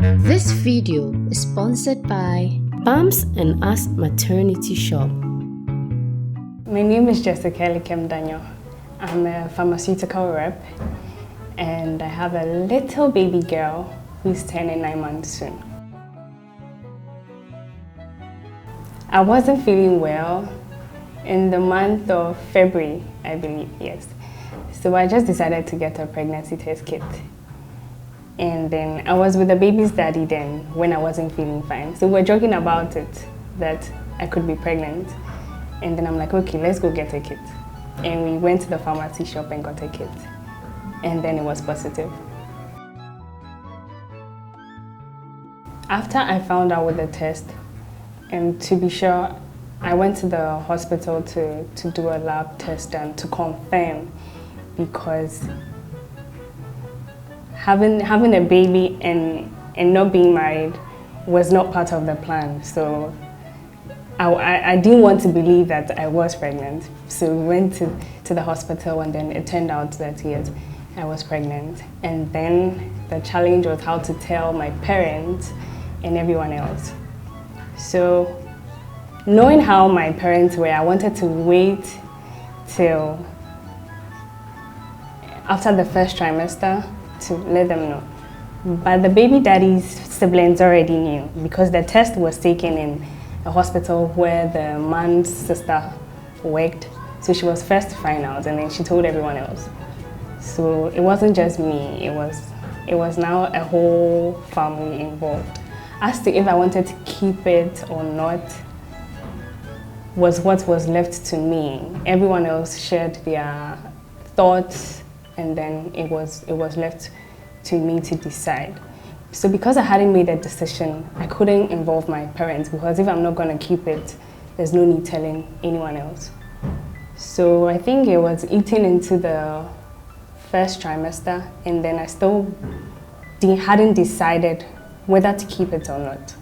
This video is sponsored by Bams and Us Maternity Shop. My name is Jessica Elikem Daniel. I'm a pharmaceutical rep and I have a little baby girl who's turning 9 months soon. I wasn't feeling well in the month of February, I believe, yes. So I just decided to get a pregnancy test kit. And then I was with the baby's daddy then when I wasn't feeling fine. So we're joking about it, that I could be pregnant. And then I'm like, okay, let's go get a kit. And we went to the pharmacy shop and got a kit. And then it was positive. After I found out with the test, and to be sure, I went to the hospital to do a lab test and to confirm, because having a baby and not being married was not part of the plan. So I didn't want to believe that I was pregnant. So we went to the hospital and then it turned out that yes, I was pregnant. And then the challenge was how to tell my parents and everyone else. So knowing how my parents were, I wanted to wait till after the first trimester to let them know. But the baby daddy's siblings already knew because the test was taken in a hospital where the man's sister worked. So she was first to find out and then she told everyone else. So it wasn't just me, it was now a whole family involved. As to if I wanted to keep it or not was what was left to me. Everyone else shared their thoughts and then it was left to me to decide. So because I hadn't made a decision, I couldn't involve my parents because if I'm not going to keep it, there's no need telling anyone else. So I think it was eating into the first trimester and then I still hadn't decided whether to keep it or not.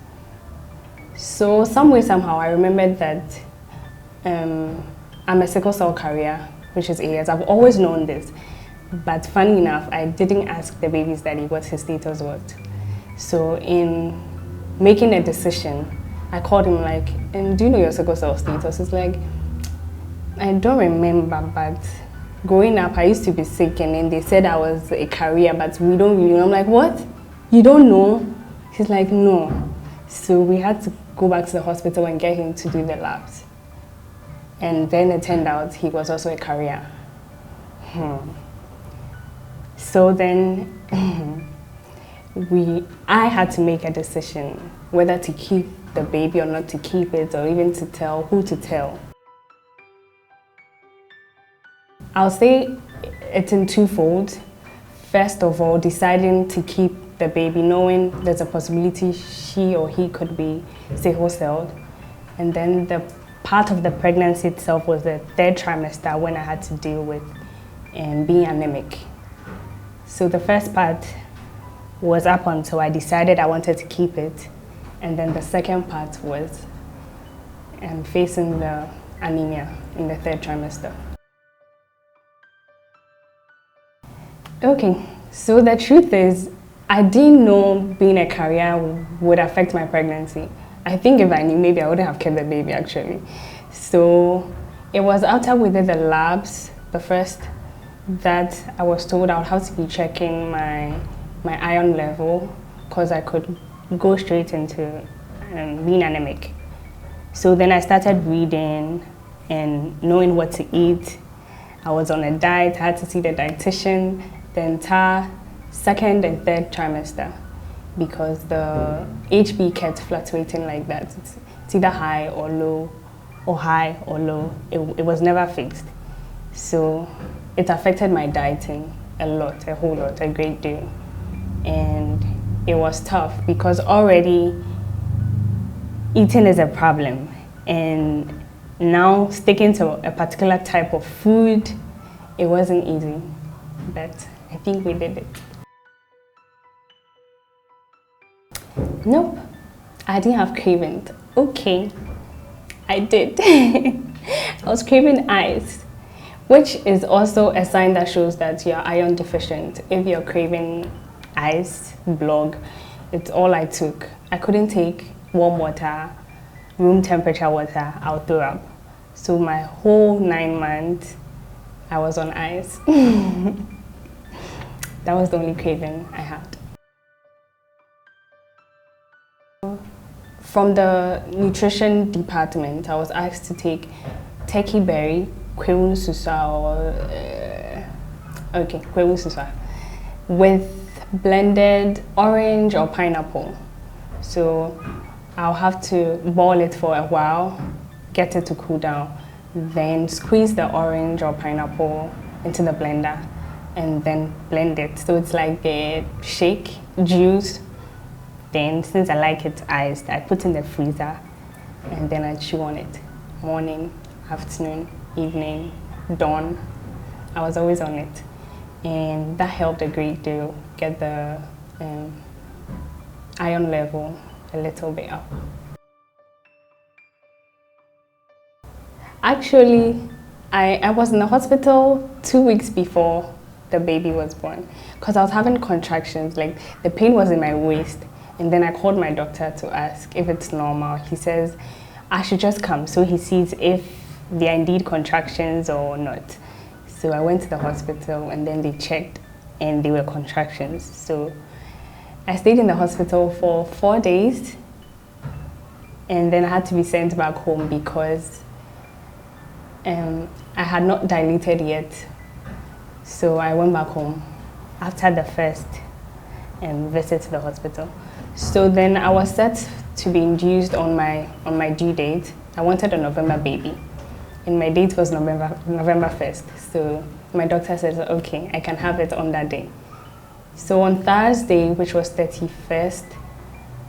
So some way, somehow, I remembered that I'm a sickle cell carrier, which is AS. I've always known this. But funny enough, I didn't ask the baby's daddy what his status was. So in making a decision, I called him like, do you know your sickle cell status? He's like, I don't remember, but growing up, I used to be sick and then they said I was a carrier, but we don't really know. I'm like, what? You don't know? He's like, no. So we had to go back to the hospital and get him to do the labs. And then it turned out he was also a carrier. So then I had to make a decision whether to keep the baby or not to keep it, or even to tell who to tell. I'll say it's in twofold. First of all, deciding to keep the baby, knowing there's a possibility she or he could be sickle celled. And then the part of the pregnancy itself was the third trimester when I had to deal with being anemic. So the first part was up until I decided I wanted to keep it. And then the second part was facing the anemia in the third trimester. Okay, so the truth is, I didn't know being a carrier would affect my pregnancy. I think if I knew, maybe I wouldn't have kept the baby actually. So it was after we did the labs, the first, that I was told I would have to be checking my iron level because I could go straight into being anemic. So then I started reading and knowing what to eat. I was on a diet, I had to see the dietitian the entire second and third trimester because the HB kept fluctuating like that. It's either high or low, or high or low. It was never fixed. So it affected my dieting a lot, a whole lot, a great deal. And it was tough because already eating is a problem. And now sticking to a particular type of food, it wasn't easy. But I think we did it. Nope, I didn't have cravings. Okay, I did. I was craving ice, which is also a sign that shows that you're iron deficient. If you're craving ice block, It's all I took. I couldn't take warm water, room temperature water, I'll throw up. So my whole 9 months, I was on ice. That was the only craving I had. From the nutrition department, I was asked to take turkey berry, kwewu suswa, kwewu suswa, with blended orange or pineapple. So I'll have to boil it for a while, get it to cool down, then squeeze the orange or pineapple into the blender and then blend it. So it's like a shake, juice. Then, since I like it iced, I put in the freezer and then I chew on it. Morning, afternoon, evening, dawn. I was always on it. And that helped a great deal get the iron level a little bit up. Actually, I was in the hospital 2 weeks before the baby was born because I was having contractions, like the pain was in my waist. And then I called my doctor to ask if it's normal. He says I should just come so he sees if there are indeed contractions or not. So I went to the hospital and then they checked and they were contractions. So I stayed in the hospital for 4 days and then I had to be sent back home because I had not dilated yet. So I went back home after the first visit to the hospital. So then I was set to be induced on my due date. I wanted a November baby, and my date was November 1st. So my doctor said, okay, I can have it on that day. So on Thursday, which was 31st,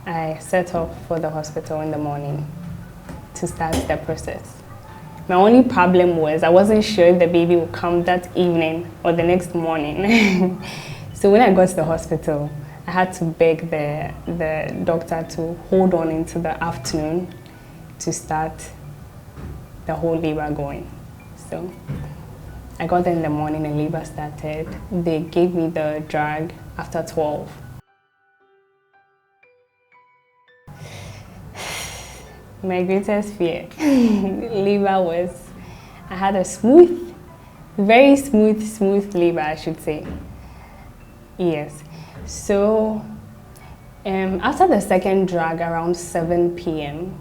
I set off for the hospital in the morning to start the process. My only problem was I wasn't sure if the baby would come that evening or the next morning. So when I got to the hospital, I had to beg the doctor to hold on into the afternoon to start the whole labor going. So I got there in the morning and labor started. They gave me the drug after 12. My greatest fear, labor was, I had a smooth, very smooth labor, I should say. Yes. So after the second drug around 7 p.m.,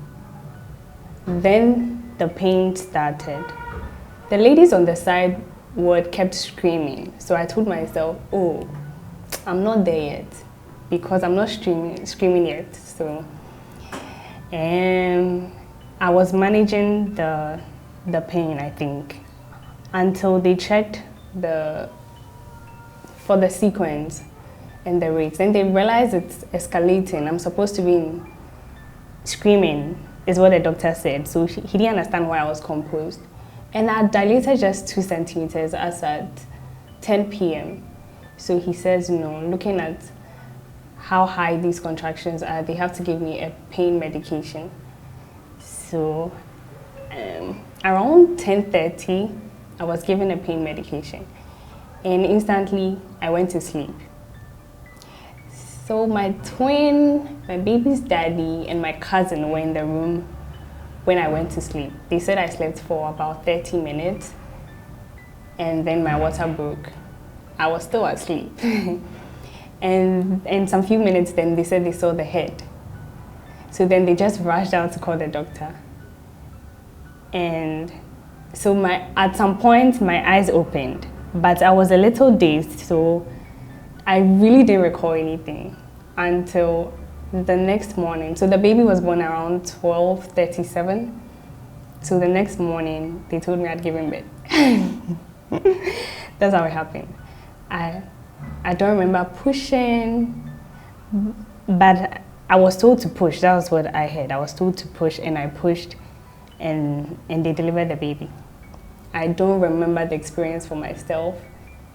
then the pain started. The ladies on the side kept screaming. So I told myself, oh, I'm not there yet because I'm not screaming yet. So I was managing the pain, I think, until they checked for the sequence and the rates. Then they realized it's escalating. I'm supposed to be screaming, is what the doctor said. So he didn't understand why I was composed. And I dilated just 2 centimeters as at 10 p.m. So he says, no, looking at how high these contractions are, they have to give me a pain medication. So around 10:30, I was given a pain medication. And instantly, I went to sleep. So my twin, my baby's daddy, and my cousin were in the room when I went to sleep. They said I slept for about 30 minutes, and then my water broke. I was still asleep. And in some few minutes, then they said they saw the head. So then they just rushed out to call the doctor. And so at some point, my eyes opened, but I was a little dazed, so I really didn't recall anything until the next morning. So the baby was born around 12:37. So the next morning, they told me I'd given birth. That's how it happened. I don't remember pushing, but I was told to push. That was what I heard. I was told to push, and I pushed, and they delivered the baby. I don't remember the experience for myself.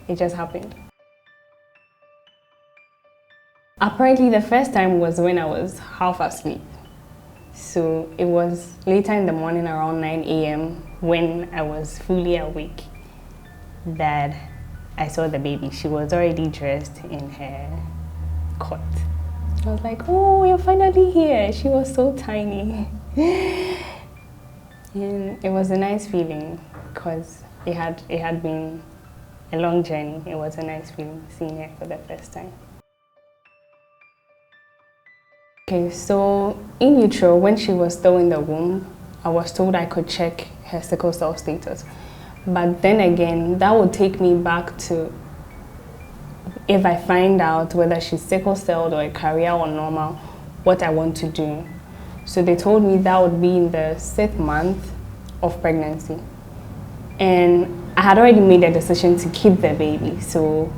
It just happened. Apparently, the first time was when I was half asleep. So it was later in the morning, around 9 a.m., when I was fully awake, that I saw the baby. She was already dressed in her cot. I was like, oh, you're finally here. She was so tiny. And it was a nice feeling because it had been a long journey. It was a nice feeling seeing her for the first time. Okay, so in utero, when she was still in the womb, I was told I could check her sickle cell status. But then again, that would take me back to if I find out whether she's sickle celled or a carrier or normal, what I want to do. So they told me that would be in the 6th month of pregnancy. And I had already made a decision to keep the baby, so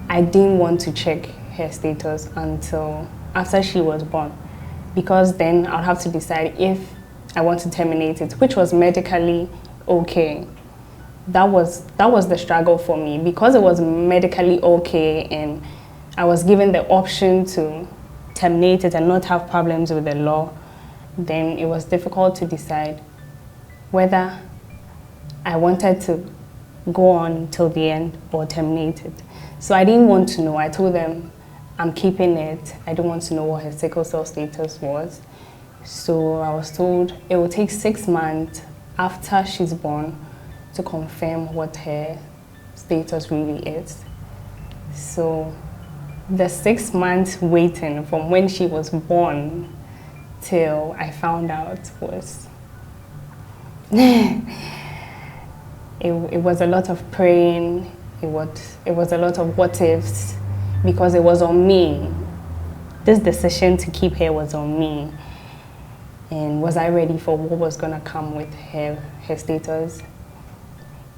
I didn't want to check her status until after she was born, because then I'd have to decide if I want to terminate it, which was medically okay. That was the struggle for me, because it was medically okay and I was given the option to terminate it and not have problems with the law. Then it was difficult to decide whether I wanted to go on till the end or terminate it. So I didn't want to know. I told them I'm keeping it. I don't want to know what her sickle cell status was. So I was told it will take 6 months after she's born to confirm what her status really is. So the 6 months waiting from when she was born till I found out was it was a lot of praying. It was a lot of what ifs, because it was on me. This decision to keep her was on me. And was I ready for what was gonna come with her status?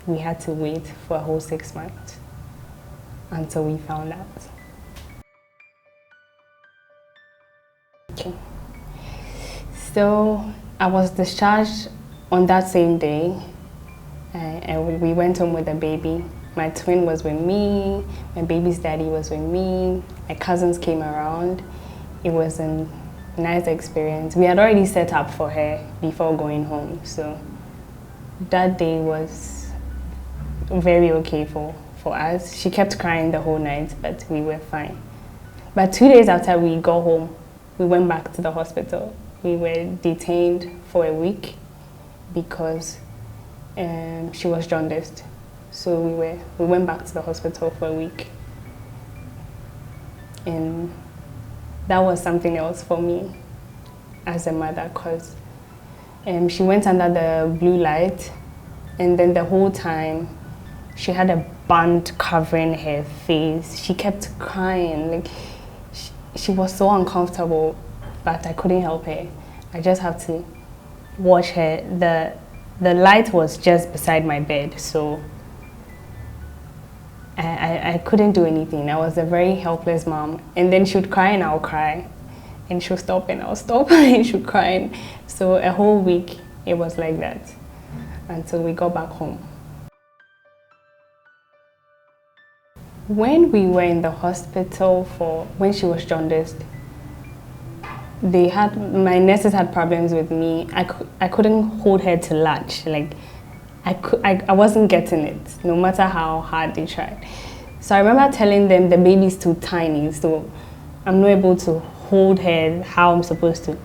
We had to wait for a whole 6 months until we found out. Okay. So I was discharged on that same day, and we went home with the baby. My twin was with me, my baby's daddy was with me, my cousins came around. It was a nice experience. We had already set up for her before going home, so that day was very okay for us. She kept crying the whole night, but we were fine. But 2 days after we got home, we went back to the hospital. We were detained for a week because she was jaundiced. So we went back to the hospital for a week. And that was something else for me as a mother, because she went under the blue light, and then the whole time she had a band covering her face. She kept crying, like she was so uncomfortable, but I couldn't help her. I just had to watch her. The light was just beside my bed, so I couldn't do anything. I was a very helpless mom. And then she would cry and I'll cry. And she'll stop and I'll stop and she'll cry. So a whole week it was like that until we got back home. When we were in the hospital when she was jaundiced, my nurses had problems with me. I couldn't hold her to latch. Like I wasn't getting it, no matter how hard they tried. So I remember telling them the baby's too tiny, so I'm not able to hold her how I'm supposed to.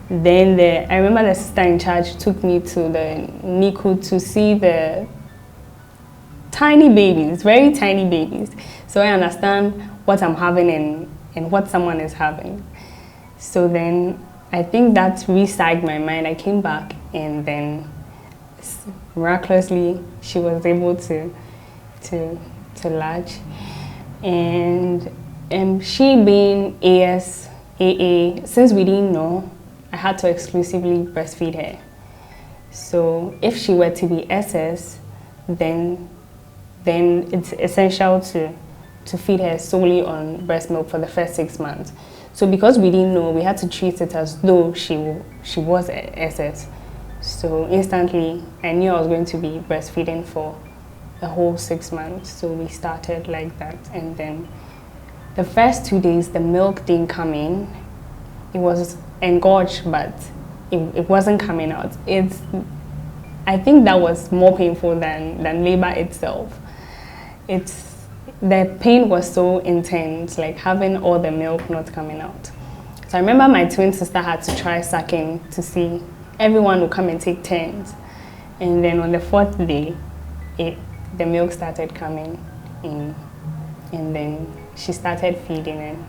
Then I remember the sister in charge took me to the NICU to see the tiny babies, very tiny babies. So I understand what I'm having and what someone is having. So then I think that re-psyched my mind. I came back, and then miraculously she was able to latch. And she being AA, since we didn't know, I had to exclusively breastfeed her. So if she were to be SS, then it's essential to feed her solely on breast milk for the first 6 months. So because we didn't know, we had to treat it as though she was SS. So instantly, I knew I was going to be breastfeeding for the whole 6 months. So we started like that. And then the first 2 days, the milk didn't come in. It was engorged, but it wasn't coming out. I think that was more painful than labor itself. The pain was so intense, like having all the milk not coming out. So I remember my twin sister had to try sucking to see everyone would come and take turns. And then on the 4th day, the milk started coming in. And then she started feeding and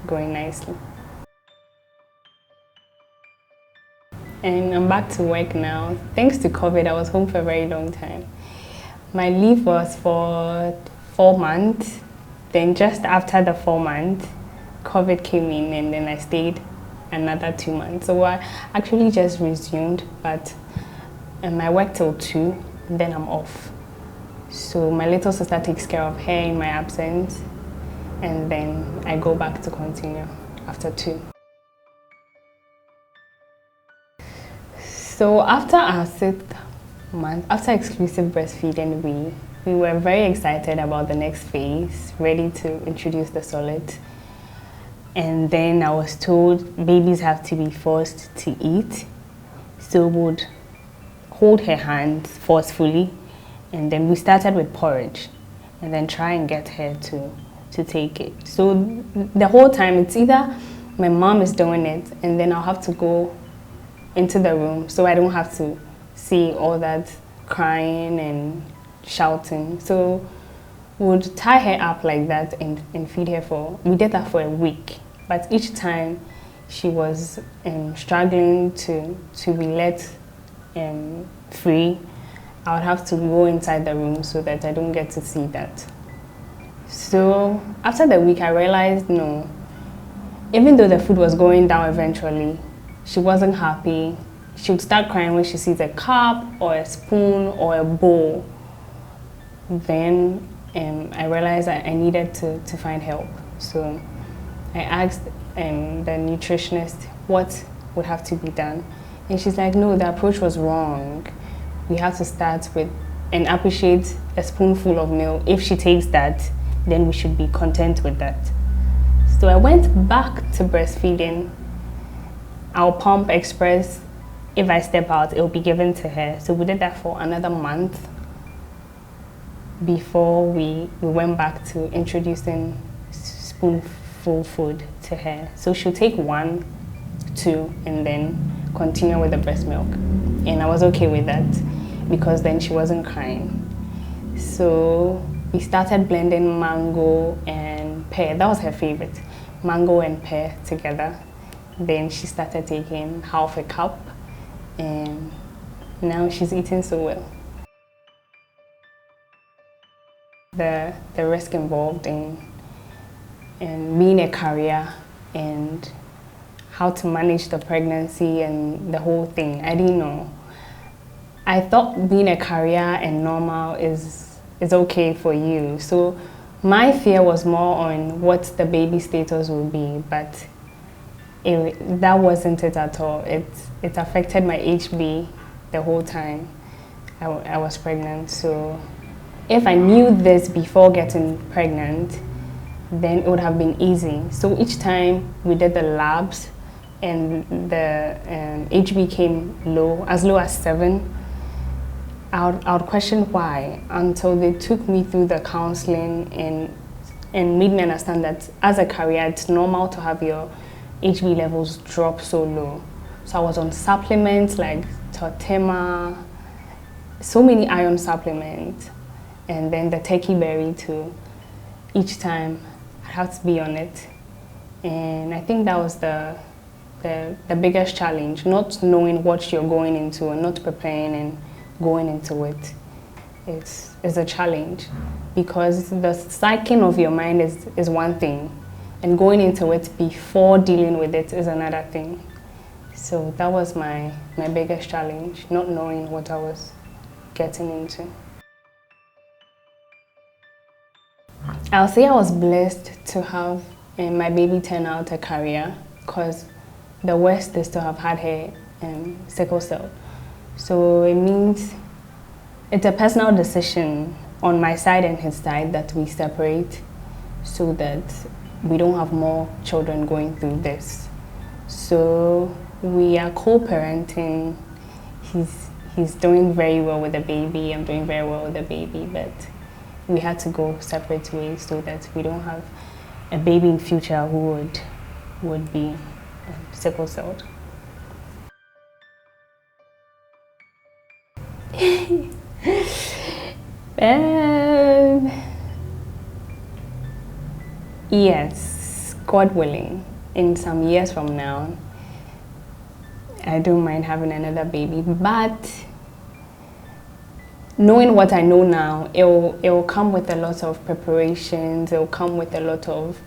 growing nicely. And I'm back to work now. Thanks to COVID, I was home for a very long time. My leave was for 4 months. Then just after the 4 months, COVID came in and then I stayed another 2 months. So I actually just resumed, but I work till 2, then I'm off. So my little sister takes care of her in my absence, and then I go back to continue after 2. So after our 6th month, after exclusive breastfeeding, we were very excited about the next phase, ready to introduce the solid. And then I was told babies have to be forced to eat. So we would hold her hand forcefully, and then we started with porridge, and then try and get her to take it. So the whole time, it's either my mom is doing it, and then I'll have to go into the room so I don't have to see all that crying and shouting. So we would tie her up like that and feed her we did that for a week. But each time she was struggling to be let free, I would have to go inside the room so that I don't get to see that. So after the week, I realized, no, even though the food was going down eventually, she wasn't happy. She would start crying when she sees a cup or a spoon or a bowl. Then I realized that I needed to find help. So I asked the nutritionist what would have to be done. And she's like, no, the approach was wrong. We have to start with and appreciate a spoonful of milk. If she takes that, then we should be content with that. So I went back to breastfeeding. Our pump express, if I step out, it will be given to her. So we did that for another month before we went back to introducing spoonful food to her. So she'll take 1, 2, and then continue with the breast milk. And I was okay with that because then she wasn't crying. So we started blending mango and pear. That was her favorite, mango and pear together. Then she started taking half a cup, and now she's eating so well. The risk involved in being a carrier and how to manage the pregnancy and the whole thing, I didn't know. I thought being a carrier and normal is okay for you. So my fear was more on what the baby status will be, but that wasn't it at all. It affected my HB the whole time I was pregnant. So if I knew this before getting pregnant, then it would have been easy. So each time we did the labs and the HB came low as 7, I would question why, until they took me through the counseling and made me understand that as a carrier, it's normal to have your HB levels drop so low. So I was on supplements like Totema, so many iron supplements, and then the turkey berry too. Each time I had to be on it, and I think that was the biggest challenge, not knowing what you're going into and not preparing and going into it. It's a challenge because the psyching of your mind is one thing, and going into it before dealing with it is another thing. So that was my biggest challenge, not knowing what I was getting into. I'll say I was blessed to have my baby turn out a carrier, because the worst is to have had her sickle cell. So it means it's a personal decision on my side and his side that we separate so that we don't have more children going through this. So we are co-parenting. He's doing very well with the baby. I'm doing very well with the baby, but we had to go separate ways so that we don't have a baby in future who would be sickle cell. Yes, God willing, in some years from now, I don't mind having another baby, but knowing what I know now, it will come with a lot of preparations. It will come with a lot of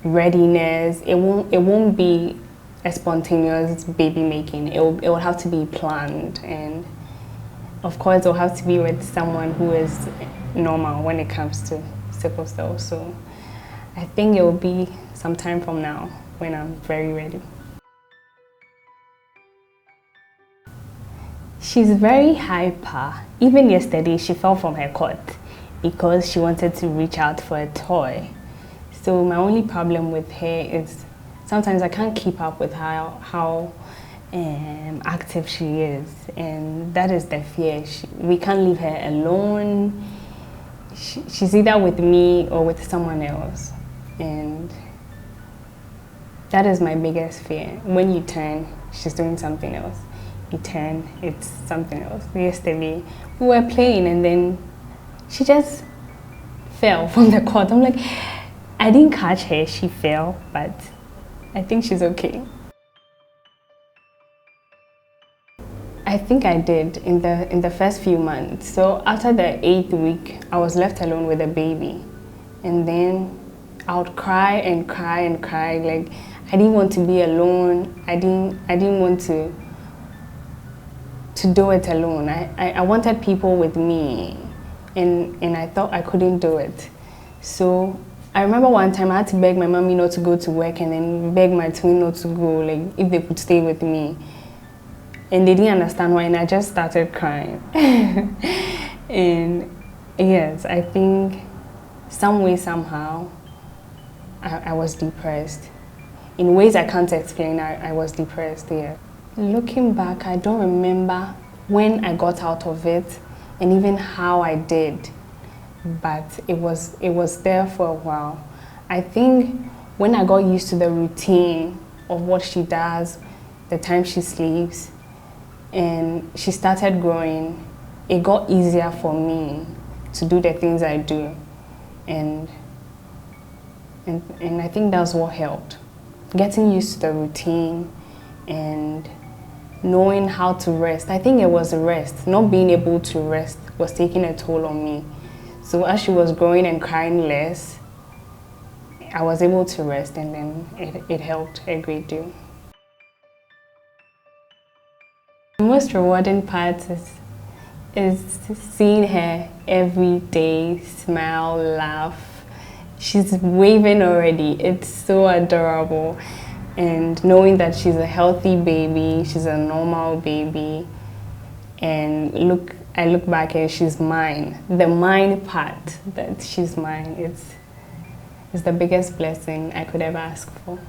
readiness. It won't be a spontaneous baby making. It will have to be planned, and of course, it will have to be with someone who is normal when it comes to sickle cell. So I think it will be some time from now when I'm very ready. She's very hyper. Even yesterday, she fell from her cot because she wanted to reach out for a toy. So my only problem with her is sometimes I can't keep up with how active she is, and that is the fear. We can't leave her alone. She's either with me or with someone else, and that is my biggest fear. When you turn, she's doing something else. You turn, it's something else. Yesterday, we were playing and then she just fell from the cot. I'm like, I didn't catch her, she fell, but I think she's okay. I think I did in the first few months. So after the 8th week, I was left alone with the baby. And then I would cry and cry and cry. Like, I didn't want to be alone. I didn't want to do it alone. I wanted people with me, and I thought I couldn't do it. So I remember one time I had to beg my mommy not to go to work and then beg my twin not to go, like if they could stay with me. And they didn't understand why, and I just started crying. And yes, I think some way, somehow, I was depressed. In ways I can't explain, I was depressed, yeah. Looking back, I don't remember when I got out of it and even how I did, but it was there for a while. I think when I got used to the routine of what she does, the time she sleeps, and she started growing, it got easier for me to do the things I do, and I think that's what helped. Getting used to the routine and knowing how to rest. I think it was rest. Not being able to rest was taking a toll on me. So as she was growing and crying less, I was able to rest, and then it helped a great deal. The most rewarding part is seeing her every day smile, laugh. She's waving already. It's so adorable. And knowing that she's a healthy baby, she's a normal baby, and I look back and she's mine. The mine part, that she's mine, it's the biggest blessing I could ever ask for.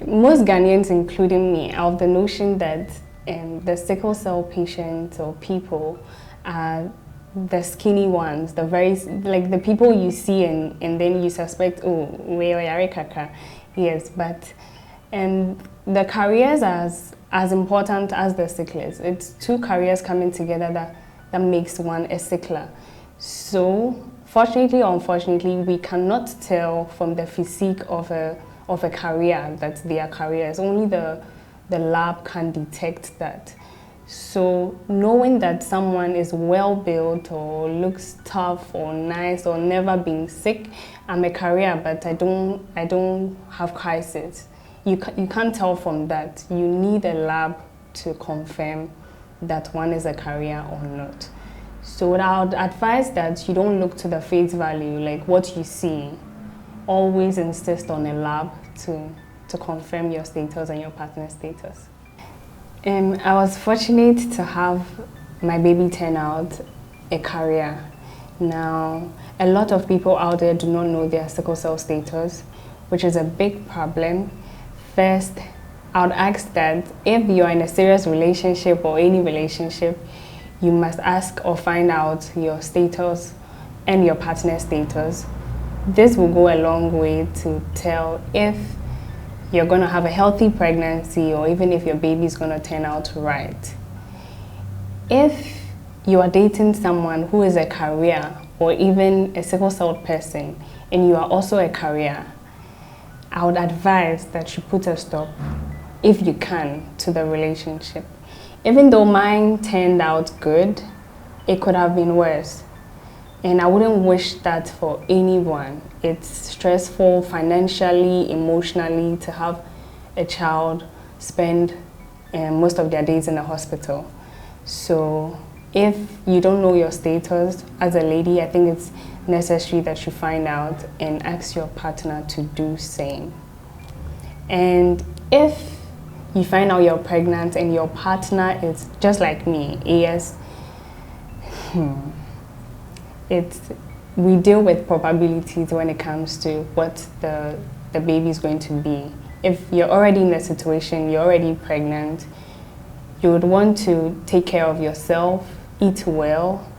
Most Ghanaians, including me, are of the notion that the sickle cell patients or people are the skinny ones, like the people you see and then you suspect, oh, we are yare kaka. Yes, but the careers are as important as the sicklers. It's two careers coming together that makes one a sickler. So fortunately or unfortunately, we cannot tell from the physique of a career that they are careers. Only the lab can detect that. So knowing that someone is well built or looks tough or nice or never been sick, I'm a career, but I don't have crisis. You can't tell from that. You need a lab to confirm that one is a career or not. So I would advise that you don't look to the face value, like what you see. Always insist on a lab to confirm your status and your partner's status. I was fortunate to have my baby turn out a career. Now, a lot of people out there do not know their sickle cell status, which is a big problem. First, I would ask that if you're in a serious relationship or any relationship, you must ask or find out your status and your partner's status This will go a long way to tell if you're going to have a healthy pregnancy or even if your baby is going to turn out right. If you are dating someone who is a carrier or even a sickle cell person and you are also a carrier, I would advise that you put a stop, if you can, to the relationship. Even though mine turned out good, it could have been worse. And I wouldn't wish that for anyone. It's stressful financially, emotionally to have a child spend most of their days in the hospital. So if you don't know your status as a lady, I think it's necessary that you find out and ask your partner to do same. And if you find out you're pregnant and your partner is just like me, AS, we deal with probabilities when it comes to what the baby is going to be. If you're already in a situation, you're already pregnant, you would want to take care of yourself, eat well,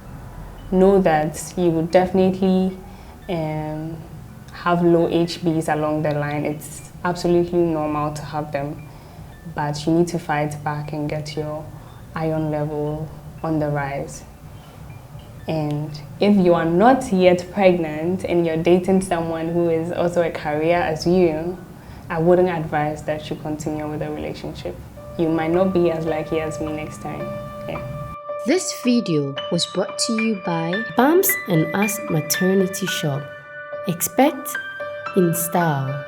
know that you would definitely have low HBs along the line. It's absolutely normal to have them, but you need to fight back and get your iron level on the rise. And if you are not yet pregnant and you're dating someone who is also a carrier as you, I wouldn't advise that you continue with the relationship. You might not be as lucky as me next time. Yeah. This video was brought to you by Bumps and Us Maternity Shop. Expect in style.